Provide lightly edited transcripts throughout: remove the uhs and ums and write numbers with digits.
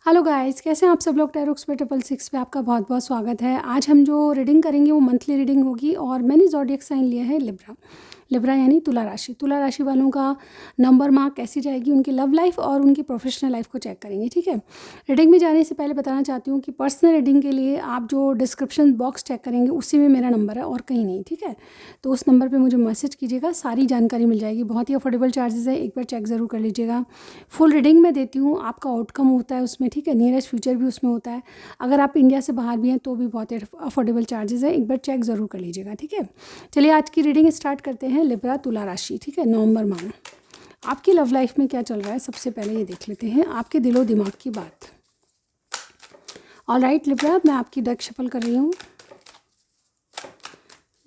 Hello guys, कैसे हैं आप सब लोग। टैरोक्स पे 666 पे आपका बहुत बहुत स्वागत है। आज हम जो रीडिंग करेंगे वो मंथली रीडिंग होगी और मैंने ज़ोडिएक साइन लिया है लिब्रा। लिब्रा यानी तुला राशि। तुला राशि वालों का नंबर मार्क कैसी जाएगी, उनकी लव लाइफ और उनकी प्रोफेशनल लाइफ को चेक करेंगे। ठीक है, रीडिंग में जाने से पहले बताना चाहती हूँ कि पर्सनल रीडिंग के लिए आप जो डिस्क्रिप्शन बॉक्स चेक करेंगे उसी में मेरा नंबर है और कहीं नहीं। ठीक है, तो उस नंबर पर मुझे मैसेज कीजिएगा, सारी जानकारी मिल जाएगी। बहुत ही अफोर्डेबल चार्जेस है, एक बार चेक ज़रूर कर लीजिएगा। फुल रीडिंग मैं देती हूँ, आपका आउटकम होता है उसमें। ठीक है, नियरेस्ट फ्यूचर भी उसमें होता है। अगर आप इंडिया से बाहर भी हैं तो भी बहुत अफोर्डेबल चार्जेस है, एक बार चेक ज़रूर कर लीजिएगा। ठीक है, चलिए आज की रीडिंग स्टार्ट करते हैं। लिब्रा तुला राशि। ठीक है, नवंबर माह आपकी लव लाइफ में क्या चल रहा है, सबसे पहले ये देख लेते हैं। आपके दिलो दिमाग की बात। ऑलराइट लिब्रा, मैं आपकी डेक शफल कर रही हूँ।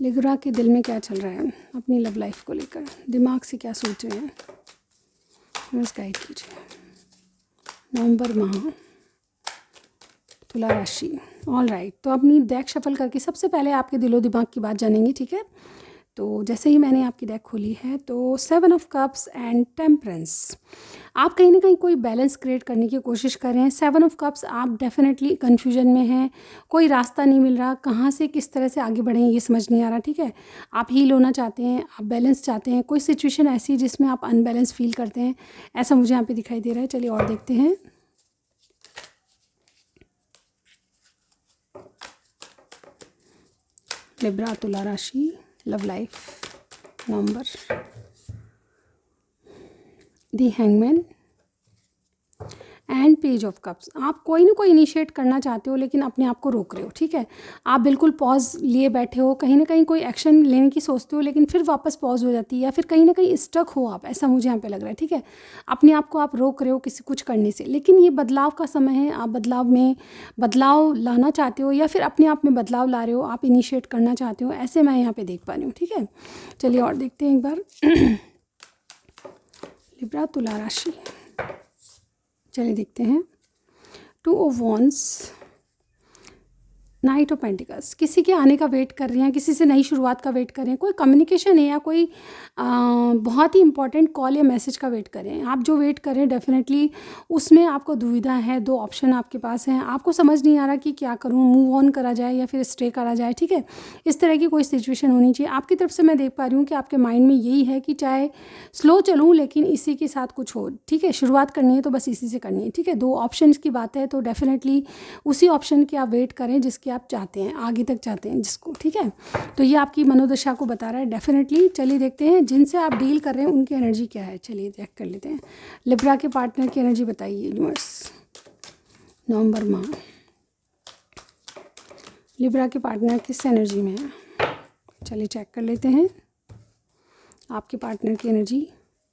लिब्रा के दिल में क्या चल रहा है अपनी लव लाइफ को लेकर, दिमाग से क्या सोच रहे हैं, बस गाइड कीजिए। नवंबर माह तुला राशि। ऑल राइट, तो अपनी डेक शफल करके सबसे पहले आपके दिलो दिमाग की बात जानेंगे। ठीक है, तो जैसे ही मैंने आपकी डेक खोली है तो 7 ऑफ कप्स एंड टेम्परेंस। आप कहीं ना कहीं कोई बैलेंस क्रिएट करने की कोशिश कर रहे हैं। 7 ऑफ कप्स, आप डेफिनेटली कन्फ्यूजन में हैं, कोई रास्ता नहीं मिल रहा, कहाँ से किस तरह से आगे बढ़ें ये समझ नहीं आ रहा। ठीक है, आप हील होना चाहते हैं, आप बैलेंस चाहते हैं। कोई सिचुएशन ऐसी जिसमें आप अनबैलेंस फील करते हैं, ऐसा मुझे यहाँ पे दिखाई दे रहा है। चलिए और देखते हैं। लिब्रा तुला राशि, love life November. The hangman and page of cups. आप कोई ना कोई इनिशिएट करना चाहते हो लेकिन अपने आप को रोक रहे हो। ठीक है, आप बिल्कुल पॉज लिए बैठे हो, कहीं ना कहीं कोई एक्शन लेने की सोचते हो लेकिन फिर वापस पॉज हो जाती है, या फिर कहीं ना कहीं स्टक हो आप, ऐसा मुझे यहाँ पे लग रहा है। ठीक है, अपने आप को आप रोक रहे हो किसी कुछ करने से, लेकिन ये बदलाव का समय है। आप बदलाव में बदलाव लाना चाहते हो या फिर अपने आप में बदलाव ला रहे हो, आप इनिशिएट करना चाहते हो, ऐसे मैं यहाँ पे देख पा रही हूँ। ठीक है, चलिए और देखते हैं एक बार। लिब्रा तुला राशि, चलिए देखते हैं। 2 of wands, night of pentacles. किसी के आने का वेट कर रहे हैं, किसी से नई शुरुआत का वेट कर रहे हैं, कोई कम्युनिकेशन है या कोई बहुत ही इंपॉर्टेंट कॉल या मैसेज का वेट कर रहे हैं। आप जो वेट कर रहे हैं डेफिनेटली उसमें आपको दुविधा है। 2 ऑप्शन आपके पास हैं, आपको समझ नहीं आ रहा कि क्या करूं, मूव ऑन करा जाए या फिर स्टे करा जाए। ठीक है, इस तरह की कोई सिचुएशन होनी चाहिए आपकी तरफ से। मैं देख पा रही हूँ कि आपके माइंड में यही है कि चाहे स्लो चलूँ लेकिन इसी के साथ कुछ हो। ठीक है, शुरुआत करनी है तो बस इसी से करनी है। ठीक है, 2 ऑप्शन की बात है तो डेफिनेटली उसी ऑप्शन के आप वेट करें जिसकी आप चाहते हैं, आगे तक चाहते हैं जिसको। ठीक है, तो ये आपकी मनोदशा को बता रहा है डेफिनेटली। चलिए देखते हैं जिनसे आप डील कर रहे हैं उनकी एनर्जी क्या है। चलिए चेक कर लेते हैं। लिब्रा के पार्टनर की एनर्जी बताइए यूनिवर्स, नवंबर माह। लिब्रा के पार्टनर किस एनर्जी में है, चलिए चेक कर लेते हैं। आपके पार्टनर की energy,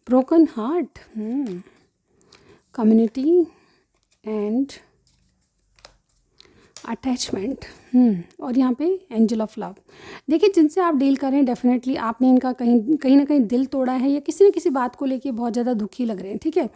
broken heart, community and attachment, और यहाँ पे एंजल ऑफ लव। देखिए जिनसे आप डील करें डेफिनेटली आपने इनका कहीं ना कहीं दिल तोड़ा है, या किसी न किसी बात को लेके बहुत ज़्यादा दुखी लग रहे हैं। ठीक है,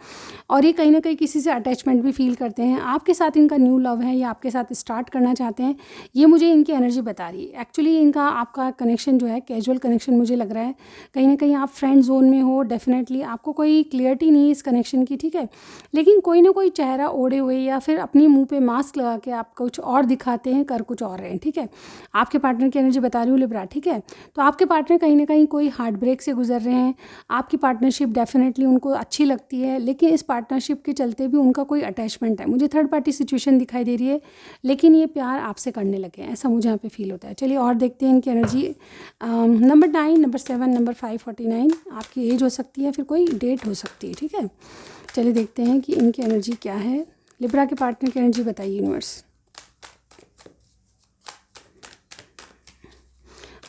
और ये कहीं ना कहीं किसी से अटैचमेंट भी फील करते हैं। आपके साथ इनका न्यू लव है या आपके साथ स्टार्ट करना चाहते हैं, ये मुझे इनकी एनर्जी बता रही है। एक्चुअली इनका आपका कनेक्शन जो है कैजुअल कनेक्शन मुझे लग रहा है। कहीं ना कहीं आप फ्रेंड जोन में हो, डेफिनेटली आपको कोई क्लियरिटी नहीं है इस कनेक्शन की। ठीक है, लेकिन कोई ना कोई चेहरा ओढ़े हुए या फिर अपनी मुंह पे मास्क लगा के आप कुछ और दिखाते हैं, कर कुछ और रहे हैं। ठीक है, आपके पार्टनर की एनर्जी बता रही हूँ लिब्रा। ठीक है, तो आपके पार्टनर कहीं ना कहीं कोई हार्ट ब्रेक से गुजर रहे हैं। आपकी पार्टनरशिप डेफिनेटली उनको अच्छी लगती है, लेकिन इस पार्टनरशिप के चलते भी उनका कोई अटैचमेंट है। मुझे थर्ड पार्टी सिचुएशन दिखाई दे रही है, लेकिन ये प्यार आपसे करने लगे हैं, ऐसा मुझे यहाँ पे फील होता है। चलिए और देखते हैं इनकी एनर्जी। नंबर 9, नंबर 7, नंबर 549 आपकी एज हो सकती है, फिर कोई डेट हो सकती है। ठीक है, चलिए देखते हैं कि इनकी एनर्जी क्या है। लिब्रा के पार्टनर की एनर्जी बताइए यूनिवर्स।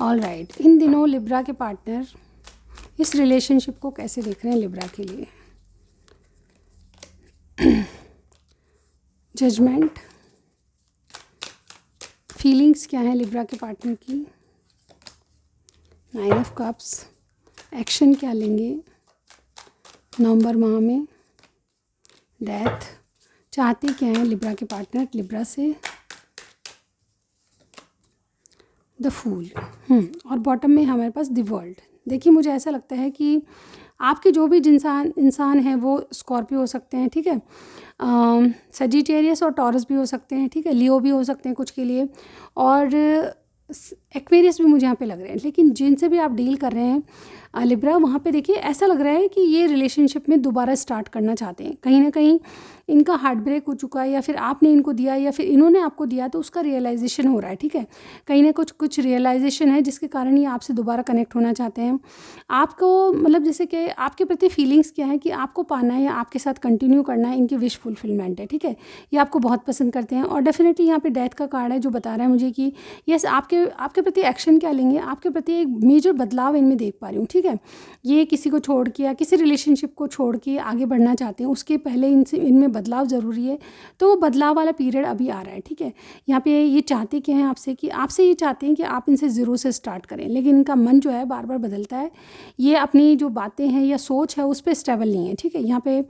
ऑल राइट, इन दिनों लिब्रा के पार्टनर इस रिलेशनशिप को कैसे देख रहे हैं लिब्रा के लिए। जजमेंट, फीलिंग्स क्या है लिब्रा के पार्टनर की। 9 ऑफ कप्स, एक्शन क्या लेंगे नवंबर माह में। डेथ, चाहते क्या हैं लिब्रा के पार्टनर लिब्रा से। द फूल, और बॉटम में हमारे पास द वर्ल्ड। देखिए मुझे ऐसा लगता है कि आपके जो भी इंसान हैं वो स्कॉर्पियो हो सकते हैं, ठीक है, सजिटेरियस और टॉरस भी हो सकते हैं, ठीक है, लियो भी हो सकते हैं कुछ के लिए, और एक्वेरियस भी मुझे यहाँ पे लग रहे हैं। लेकिन जिनसे भी आप डील कर रहे हैं लिब्रा, वहाँ पे देखिए ऐसा लग रहा है कि ये रिलेशनशिप में दोबारा स्टार्ट करना चाहते हैं। कहीं ना कहीं इनका हार्ट ब्रेक हो चुका है, या फिर आपने इनको दिया या फिर इन्होंने आपको दिया, तो उसका रियलाइजेशन हो रहा है, ठीक है, कहीं ना कुछ रियलाइजेशन है जिसके कारण ये आपसे दोबारा कनेक्ट होना चाहते हैं। आपको मतलब जैसे कि आपके प्रति फीलिंग्स क्या है कि आपको पाना है या आपके साथ कंटिन्यू करना है, इनकी विश फुलफिलमेंट है, ठीक है, ये आपको बहुत पसंद करते हैं। और डेफिनेटली यहाँ पे डेथ का कार्ड है जो बता रहा है मुझे कि यस आपके प्रति एक्शन क्या लेंगे, आपके प्रति एक मेजर बदलाव इनमें देख पा रही हूँ, ठीक है। ये किसी को छोड़ के या किसी रिलेशनशिप को छोड़ के आगे बढ़ना चाहते हैं, उसके पहले इनमें बदलाव ज़रूरी है, तो वो बदलाव वाला पीरियड अभी आ रहा है, ठीक है। यहाँ पे ये चाहते क्या हैं आपसे कि आपसे ये चाहते हैं कि आप इनसे ज़ीरो से स्टार्ट करें, लेकिन इनका मन जो है बार बार बदलता है। ये अपनी जो बातें हैं या सोच है उस पर स्टेबल नहीं है, ठीक है। यहाँ पे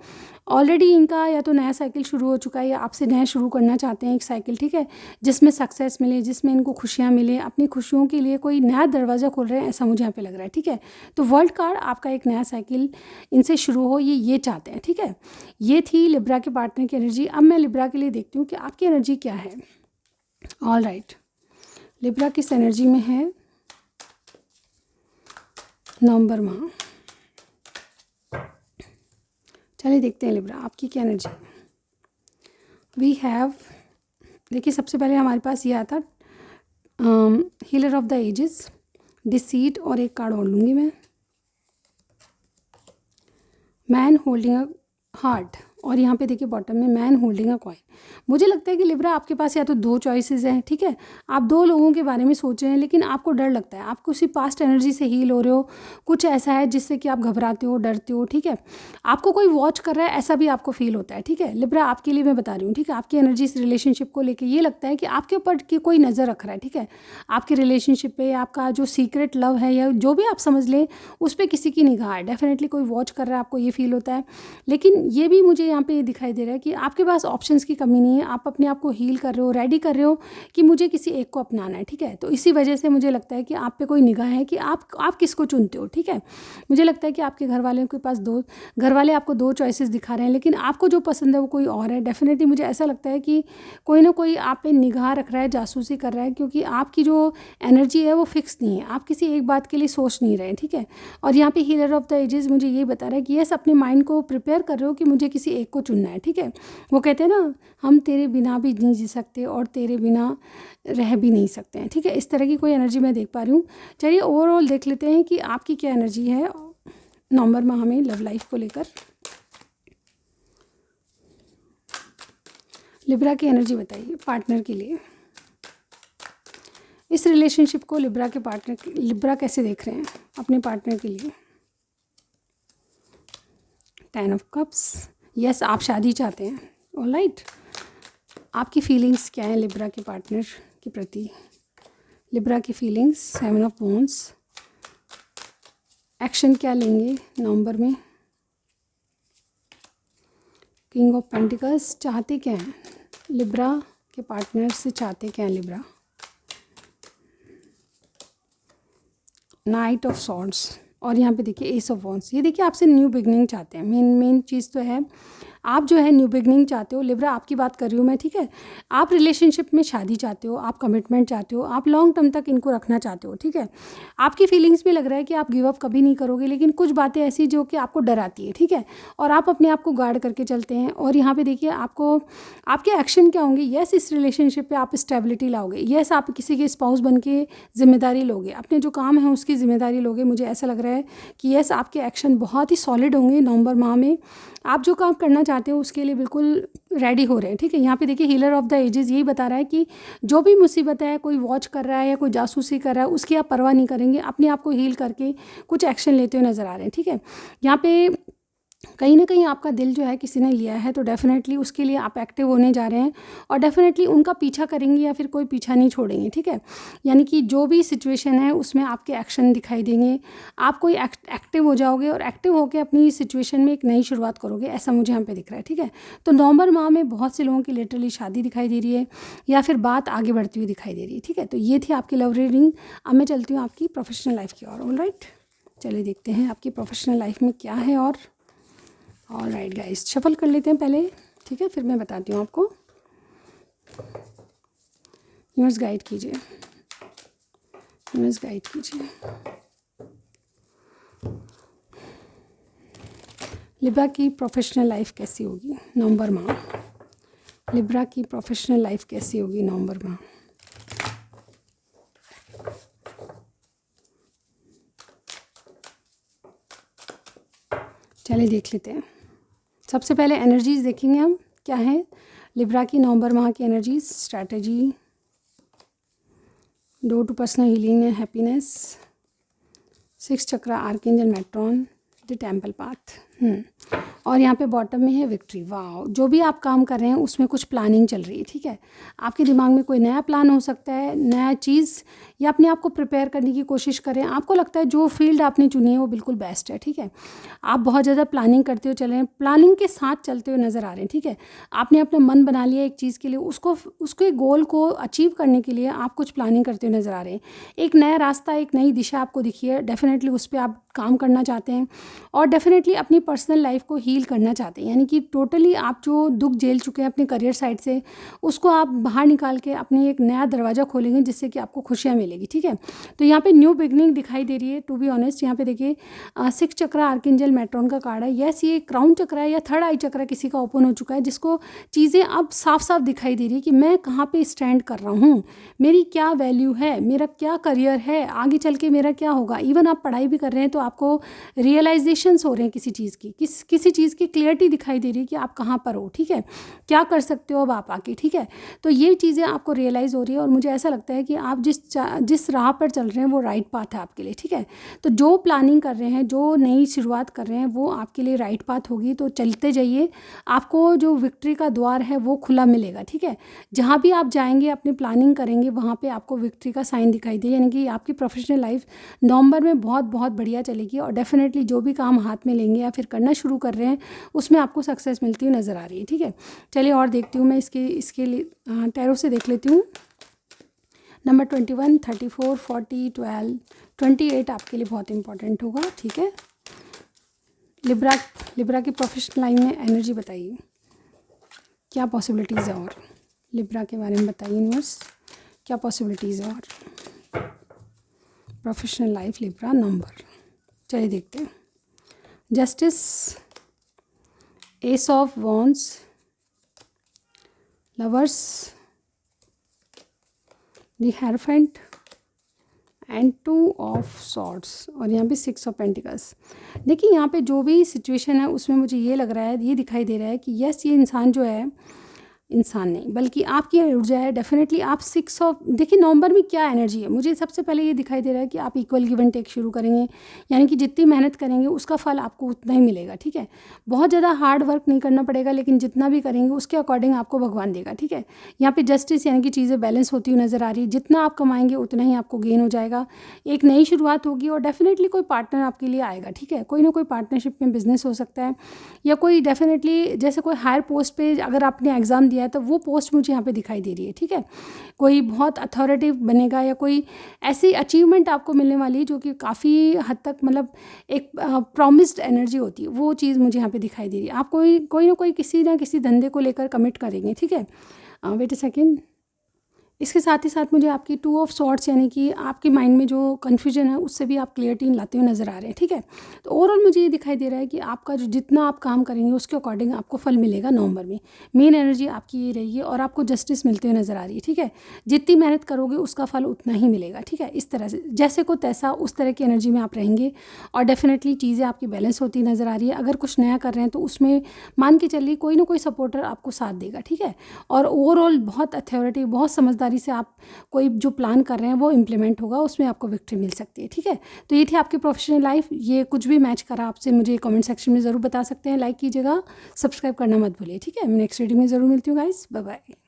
ऑलरेडी इनका या तो नया साइकिल शुरू हो चुका है या आपसे नया शुरू करना चाहते हैं एक साइकिल, ठीक है, जिसमें सक्सेस मिले, जिसमें इनको खुशियाँ मिले, अपनी खुशियों के लिए कोई नया दरवाज़ा खोल रहे हैं, ऐसा मुझे यहाँ पे लग रहा है, ठीक है। तो वर्ल्ड कार्ड आपका एक नया साइकिल इनसे शुरू हो, ये चाहते हैं, ठीक है। ये थी लिब्रा के पार्टनर की एनर्जी। अब मैं लिब्रा के लिए देखती हूँ कि आपकी एनर्जी क्या है। ऑल राइट, लिब्रा किस एनर्जी में है नवंबर माह। चलिए देखते हैं लिब्रा आपकी क्या एनर्जी। वी हैव, देखिए सबसे पहले हमारे पास ये आता healer of the ages, deceit, और एक कार्ड और लूँगी मैं, मैन होल्डिंग अ हार्ट, और यहाँ पे देखिए बॉटम में मैन होल्डिंग अ कॉइन। मुझे लगता है कि लिब्रा आपके पास या तो दो चॉइसेस हैं, ठीक है, आप दो लोगों के बारे में सोच रहे हैं, लेकिन आपको डर लगता है, आप किसी पास्ट एनर्जी से हील हो रहे हो, कुछ ऐसा है जिससे कि आप घबराते हो, डरते हो, ठीक है, आपको कोई वॉच कर रहा है, ऐसा भी आपको फील होता है, ठीक है। लिब्रा आपके लिए मैं बता रही हूँ, ठीक है, आपकी एनर्जी इस रिलेशनशिप को लेकर ये लगता है कि आपके ऊपर की कोई नज़र रख रहा है, ठीक है, आपके रिलेशनशिप पे, आपका जो सीक्रेट लव है या जो भी आप समझ लें, उस पर किसी की निगाह है, डेफिनेटली कोई वॉच कर रहा है, आपको ये फील होता है। लेकिन ये भी मुझे यहाँ पे ये दिखाई दे रहा है कि आपके पास ऑप्शंस की कमी नहीं है, आप अपने आप को हील कर रहे हो, रेडी कर रहे हो कि मुझे किसी एक को अपनाना है, ठीक है। तो इसी वजह से मुझे लगता है कि आप पे कोई निगाह है कि आप किसको चुनते हो, ठीक है। मुझे लगता है कि आपके घर वालों के पास घर वाले आपको दो चॉइसेस दिखा रहे हैं, लेकिन आपको जो पसंद है वो कोई और है। डेफिनेटली मुझे ऐसा लगता है कि कोई ना कोई आप पे निगाह रख रहा है, जासूसी कर रहा है, क्योंकि आपकी जो एनर्जी है वो फिक्स नहीं है, आप किसी एक बात के लिए सोच नहीं रहे हैं, ठीक है। और यहाँ पे हीलर ऑफ द एजेस मुझे ये बता रहा है कि यस, अपने माइंड को प्रिपेयर कर रहे हो कि मुझे किसी एक को चुनना है, ठीक है। वो कहते हैं ना, हम तेरे बिना भी नहीं जी सकते और तेरे बिना रह भी नहीं सकते हैं, ठीक है। इस तरह की कोई एनर्जी मैं देख पा रही हूँ। चलिए ओवरऑल देख लेते हैं कि आपकी क्या एनर्जी है नवंबर माह में लव लाइफ को लेकर। लिब्रा की एनर्जी बताइए पार्टनर के लिए, इस रिलेशनशिप को लिब्रा कैसे देख रहे हैं अपने पार्टनर के लिए। 10 ऑफ कप्स, यस आप शादी चाहते हैं, ऑलराइट। आपकी फीलिंग्स क्या है लिब्रा के पार्टनर के प्रति, लिब्रा की फीलिंग्स। 7 ऑफ वॉन्ड्स, एक्शन क्या लेंगे नवंबर में। किंग ऑफ पेंटिकल्स, चाहते क्या हैं लिब्रा के पार्टनर से, चाहते क्या हैं लिब्रा। नाइट ऑफ सॉर्ड्स, और यहाँ पे देखिए एस ऑफ वॉन्ड्स। ये देखिए आपसे न्यू बिगनिंग चाहते हैं, मेन चीज़ तो है आप जो है न्यू बिगनिंग चाहते हो। लिब्रा आपकी बात कर रही हूँ मैं, ठीक है। आप रिलेशनशिप में शादी चाहते हो, आप कमिटमेंट चाहते हो, आप लॉन्ग टर्म तक इनको रखना चाहते हो, ठीक है। आपकी फीलिंग्स में लग रहा है कि आप गिव अप कभी नहीं करोगे, लेकिन कुछ बातें ऐसी जो कि आपको डराती है, ठीक है, और आप अपने आप को गार्ड करके चलते हैं। और यहाँ पे देखिए आपको आपके एक्शन क्या होंगे। यस, इस रिलेशनशिप पे आप स्टेबिलिटी लाओगे, यस आप किसी के स्पाउस बन के जिम्मेदारी लोगे, अपने जो काम है उसकी जिम्मेदारी लोगे। मुझे ऐसा लग रहा है कि यस आपके एक्शन बहुत ही सॉलिड होंगे नवंबर माह में। आप जो काम करना चाहते हो उसके लिए बिल्कुल रेडी हो रहे हैं, ठीक है। यहाँ पे देखिए हीलर ऑफ द एजेस यही बता रहा है कि जो भी मुसीबत है, कोई वॉच कर रहा है या कोई जासूसी कर रहा है, उसकी आप परवाह नहीं करेंगे, अपने आप को हील करके कुछ एक्शन लेते हुए नजर आ रहे हैं, ठीक है। यहाँ पे कहीं ना कहीं आपका दिल जो है किसी ने लिया है, तो डेफिनेटली उसके लिए आप एक्टिव होने जा रहे हैं और डेफिनेटली उनका पीछा करेंगे या फिर कोई पीछा नहीं छोड़ेंगे, ठीक है। यानी कि जो भी सिचुएशन है उसमें आपके एक्शन दिखाई देंगे, आप कोई एक्टिव हो जाओगे और एक्टिव होकर अपनी सिचुएशन में एक नई शुरुआत करोगे, ऐसा मुझे यहाँ पे दिख रहा है, ठीक है। तो नवंबर माह में बहुत से लोगों की लिटरली शादी दिखाई दे रही है या फिर बात आगे बढ़ती हुई दिखाई दे रही है, ठीक है। तो ये थी आपकी लव रीडिंग। अब मैं चलती हूँ आपकी प्रोफेशनल लाइफ की ओर। ऑलराइट, चलिए देखते हैं आपकी प्रोफेशनल लाइफ में क्या है। और राइट गाइस, शफल कर लेते हैं पहले, ठीक है, फिर मैं बताती हूँ आपको। यूनिवर्स गाइड कीजिए, यूनिवर्स गाइड कीजिए। लिब्रा की प्रोफेशनल लाइफ कैसी होगी नवंबर माह? लिब्रा की प्रोफेशनल लाइफ कैसी होगी नवंबर माह? चलिए देख लेते हैं। सबसे पहले एनर्जीज देखेंगे हम क्या है लिब्रा की नवंबर माह की energies. Strategy, door to personal healing and happiness, 6 chakra, archangel Metatron, the temple path. और यहाँ पे बॉटम में है विक्ट्री। वाह, जो भी आप काम कर रहे हैं उसमें कुछ प्लानिंग चल रही है, ठीक है। आपके दिमाग में कोई नया प्लान हो सकता है, नया चीज़, या अपने आप को प्रिपेयर करने की कोशिश करें। आपको लगता है जो फील्ड आपने चुनी है वो बिल्कुल बेस्ट है, ठीक है। आप बहुत ज़्यादा प्लानिंग करते हुए चल रहे हैं, प्लानिंग के साथ चलते हुए नज़र आ रहे हैं, ठीक है। आपने अपना मन बना लिया एक चीज़ के लिए, उसके गोल को अचीव करने के लिए आप कुछ प्लानिंग करते हुए नज़र आ रहे हैं। एक नया रास्ता, एक नई दिशा आपको दिखी है, डेफिनेटली उस पर आप काम करना चाहते हैं और डेफिनेटली अपनी पर्सनल लाइफ को हील करना चाहते हैं। यानी कि टोटली आप जो दुख झेल चुके हैं अपने करियर साइड से, उसको आप बाहर निकाल के अपनी एक नया दरवाज़ा खोलेंगे जिससे कि आपको खुशियाँ मिलेगी, ठीक है। तो यहाँ पे न्यू बिगनिंग दिखाई दे रही है। टू बी ऑनेस्ट, यहाँ पे देखिए 6 चक्रा आर्कएंजल मेट्रॉन का कार्ड है। यस, ये क्राउन चक्रा है या थर्ड आई चक्रा किसी का ओपन हो चुका है, जिसको चीज़ें अब साफ साफ दिखाई दे रही है कि मैं कहाँ पे स्टैंड कर रहा हूँ, मेरी क्या वैल्यू है, मेरा क्या करियर है, आगे चल के मेरा क्या होगा। इवन आप पढ़ाई भी कर रहे हैं तो आपको रियलाइजेशंस हो रहे हैं किसी चीज़ की, किसी चीज़ की क्लियरिटी दिखाई दे रही है कि आप कहाँ पर हो, ठीक है, क्या कर सकते हो अब आप आके, ठीक है। तो ये चीज़ें आपको रियलाइज़ हो रही है और मुझे ऐसा लगता है कि आप जिस राह पर चल रहे हैं वो राइट पाथ है आपके लिए, ठीक है। तो जो प्लानिंग कर रहे हैं, जो नई शुरुआत कर रहे हैं, वो आपके लिए राइट पाथ होगी। तो चलते जाइए, आपको जो विक्ट्री का द्वार है वो खुला मिलेगा, ठीक है। जहाँ भी आप जाएंगे, अपनी प्लानिंग करेंगे, वहाँ पे आपको विक्ट्री का साइन दिखाई दे, यानी कि आपकी प्रोफेशनल लाइफ नवंबर में बहुत बहुत बढ़िया चलेगी और डेफिनेटली जो भी काम हाथ में लेंगे या फिर करना शुरू कर रहे हैं उसमें आपको सक्सेस मिलती हुई नज़र आ रही है, ठीक है। चलिए और देखती हूँ मैं इसके लिए टैरो से देख लेती हूँ। नंबर 21, 34, 40, 12, 28 आपके लिए बहुत इंपॉर्टेंट होगा, ठीक है। लिब्रा की प्रोफेशनल लाइन में एनर्जी बताइए, क्या पॉसिबिलिटीज़ है और लिब्रा के बारे में बताइए यूनिवर्स, क्या पॉसिबिलिटीज़ है और प्रोफेशनल लाइफ लिब्रा नंबर। चलिए देखते हैं। Justice, S of wands, lovers, the hierophant and 2 of swords और यहाँ पे 6 ऑफ पेंटिकल्स। देखिए यहाँ पे जो भी सिचुएशन है उसमें मुझे ये लग रहा है, ये दिखाई दे रहा है कि यस, ये इंसान जो है, इंसान नहीं बल्कि आपकी ऊर्जा है, डेफिनेटली आप 6 ऑफ, देखिए नवंबर में क्या एनर्जी है, मुझे सबसे पहले ये दिखाई दे रहा है कि आप इक्वल गिव एंड टेक शुरू करेंगे, यानी कि जितनी मेहनत करेंगे उसका फल आपको उतना ही मिलेगा, ठीक है। बहुत ज़्यादा हार्ड वर्क नहीं करना पड़ेगा, लेकिन जितना भी करेंगे उसके अकॉर्डिंग आपको भगवान देगा, ठीक है। यहाँ पे जस्टिस यानी कि चीज़ें बैलेंस होती हुई नज़र आ रही है, जितना आप कमाएंगे उतना ही आपको गेन हो जाएगा, एक नई शुरुआत होगी और डेफिनेटली कोई पार्टनर आपके लिए आएगा, ठीक है। कोई ना कोई पार्टनरशिप में बिजनेस हो सकता है या कोई डेफिनेटली जैसे कोई हायर पोस्ट पे अगर आपने एग्ज़ाम दिया है तो वो पोस्ट मुझे यहाँ पे दिखाई दे रही है, ठीक है। कोई बहुत अथॉरिटी बनेगा या कोई ऐसी अचीवमेंट आपको मिलने वाली है जो कि काफ़ी हद तक मतलब एक प्रॉमिस्ड एनर्जी होती है, वो चीज़ मुझे यहाँ पे दिखाई दे रही है। आप कोई ना किसी धंधे को लेकर कमिट करेंगे, ठीक है। Wait a second. इसके साथ ही साथ मुझे आपकी 2 ऑफ सॉर्ड्स यानी कि आपके माइंड में जो कन्फ्यूजन है उससे भी आप क्लियरिटी लाते हुए नज़र आ रहे हैं, ठीक है। तो ओवरऑल मुझे ये दिखाई दे रहा है कि आपका जो जितना आप काम करेंगे उसके अकॉर्डिंग आपको फल मिलेगा नवंबर में। मेन एनर्जी आपकी ये रही है और आपको जस्टिस मिलते हुए नज़र आ रही है, ठीक है। जितनी मेहनत करोगे उसका फल उतना ही मिलेगा, ठीक है। इस तरह से जैसे को तैसा उस तरह की एनर्जी में आप रहेंगे और डेफिनेटली चीज़ें आपकी बैलेंस होती नज़र आ रही है। अगर कुछ नया कर रहे हैं तो उसमें मान के चलिए कोई ना कोई सपोर्टर आपको साथ देगा, ठीक है। और ओवरऑल बहुत अथॉरिटी, बहुत समझदारी से आप कोई जो प्लान कर रहे हैं वो इम्प्लीमेंट होगा, उसमें आपको विक्ट्री मिल सकती है, ठीक है। तो ये थी आपकी प्रोफेशनल लाइफ। ये कुछ भी मैच करा आपसे मुझे कमेंट सेक्शन में ज़रूर बता सकते हैं। लाइक कीजिएगा, सब्सक्राइब करना मत भूलिए, ठीक है। मैं नेक्स्ट रीडिंग में ज़रूर मिलती हूँ गाइस, बाय बाय।